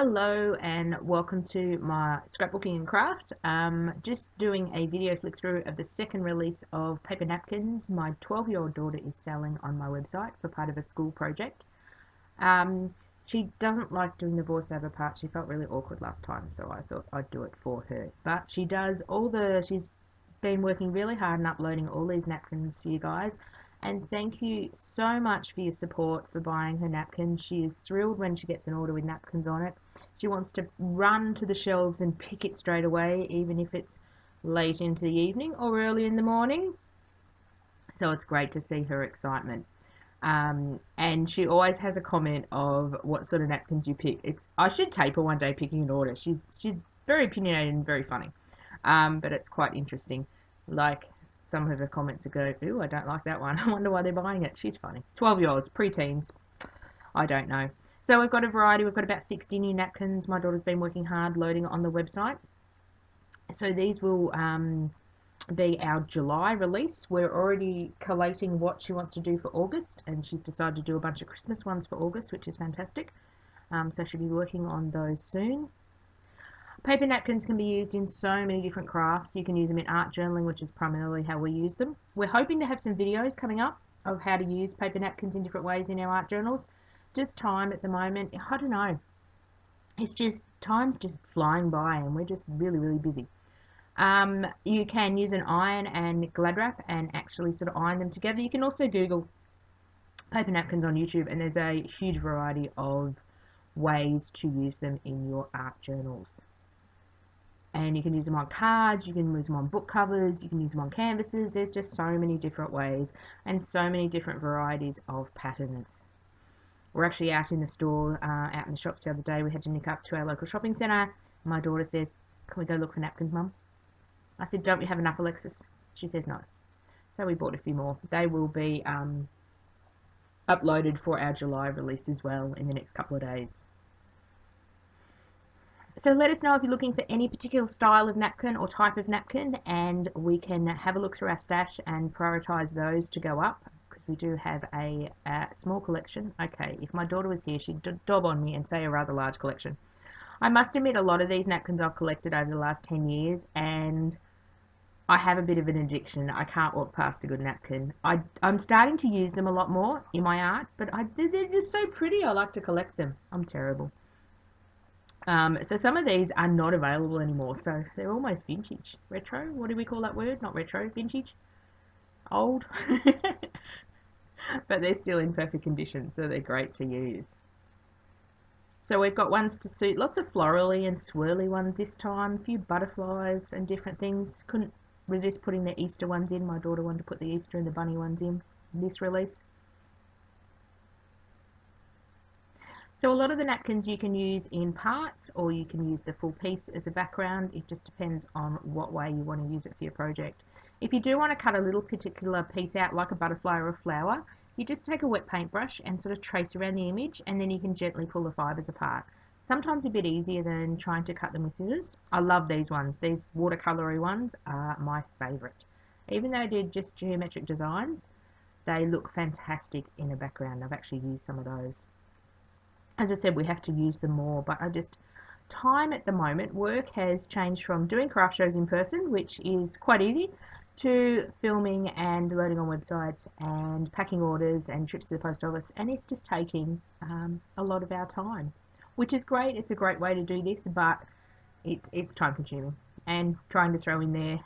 Hello and welcome to my Scrapbooking and Craft. Just doing a video flick through of the second release of Paper Napkins. My 12-year-old daughter is selling on my website for part of a school project. She doesn't like doing the voiceover part. She felt really awkward last time, so I thought I'd do it for her. But she's been working really hard and uploading all these napkins for you guys. And thank you so much for your support for buying her napkins. She is thrilled when she gets an order with napkins on it. She wants to run to the shelves and pick it straight away, even if it's late into the evening or early in the morning. So it's great to see her excitement. And she always has a comment of what sort of napkins you pick. I should tape her one day picking an order. She's very opinionated and very funny. But it's quite interesting. Like some of her comments go, ooh, I don't like that one. I wonder why they're buying it. She's funny. 12-year-olds, preteens. I don't know. So we've got a variety. We've got about 60 new napkins. My daughter's been working hard loading it on the website. So these will be our July release. We're already collating what she wants to do for August, and she's decided to do a bunch of Christmas ones for August, which is fantastic. So she'll be working on those soon. Paper napkins can be used in so many different crafts. You can use them in art journaling, which is primarily how we use them. We're hoping to have some videos coming up of how to use paper napkins in different ways in our art journals. Just time at the moment, I don't know. It's just, time's just flying by and we're just really, really busy. You can use an iron and glad wrap and actually sort of iron them together. You can also Google paper napkins on YouTube and there's a huge variety of ways to use them in your art journals. And you can use them on cards, you can use them on book covers, you can use them on canvases. There's just so many different ways and so many different varieties of patterns. We're actually out in the store, out in the shops the other day. We had to nick up to our local shopping centre. My daughter says, can we go look for napkins, Mum? I said, don't we have enough, Alexis? She says no. So we bought a few more. They will be uploaded for our July release as well in the next couple of days. So let us know if you're looking for any particular style of napkin or type of napkin, and we can have a look through our stash and prioritise those to go up, because we do have a small collection. Okay, if my daughter was here, she'd dob on me and say a rather large collection. I must admit, a lot of these napkins I've collected over the last 10 years, and I have a bit of an addiction. I can't walk past a good napkin. I'm starting to use them a lot more in my art, but they're just so pretty. I like to collect them. I'm terrible. So some of these are not available anymore, so they're almost vintage. Retro? What do we call that word? Not retro, vintage? Old? But they're still in perfect condition, so they're great to use. So we've got ones to suit, lots of florally and swirly ones this time, a few butterflies and different things. Couldn't resist putting the Easter ones in. My daughter wanted to put the Easter and the bunny ones in this release. So a lot of the napkins you can use in parts, or you can use the full piece as a background. It just depends on what way you want to use it for your project. If you do want to cut a little particular piece out, like a butterfly or a flower, you just take a wet paintbrush and sort of trace around the image, and then you can gently pull the fibres apart. Sometimes a bit easier than trying to cut them with scissors. I love these ones. These watercolory ones are my favourite. Even though they're just geometric designs, they look fantastic in a background. I've actually used some of those. As I said, we have to use them more, but time at the moment, work has changed from doing craft shows in person, which is quite easy, to filming and loading on websites and packing orders and trips to the post office, and it's just taking a lot of our time, which is great. It's a great way to do this, but it's time consuming, and trying to throw in there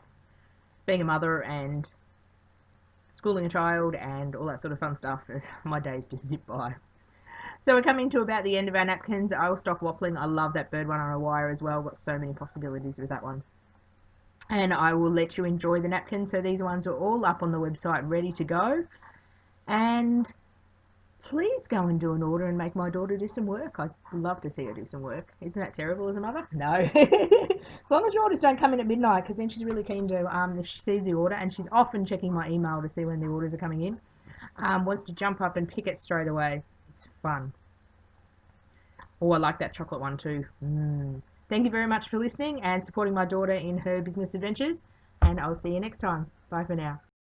being a mother and schooling a child and all that sort of fun stuff, my days just zip by. So we're coming to about the end of our napkins. I'll stop waffling. I love that bird one on a wire as well. Got so many possibilities with that one. And I will let you enjoy the napkins. So these ones are all up on the website ready to go. And please go and do an order and make my daughter do some work. I'd love to see her do some work. Isn't that terrible as a mother? No. As long as your orders don't come in at midnight, because then she's really keen to, if she sees the order, and she's often checking my email to see when the orders are coming in, wants to jump up and pick it straight away. It's fun. Oh, I like that chocolate one too. Thank you very much for listening and supporting my daughter in her business adventures, and I'll see you next time. Bye for now.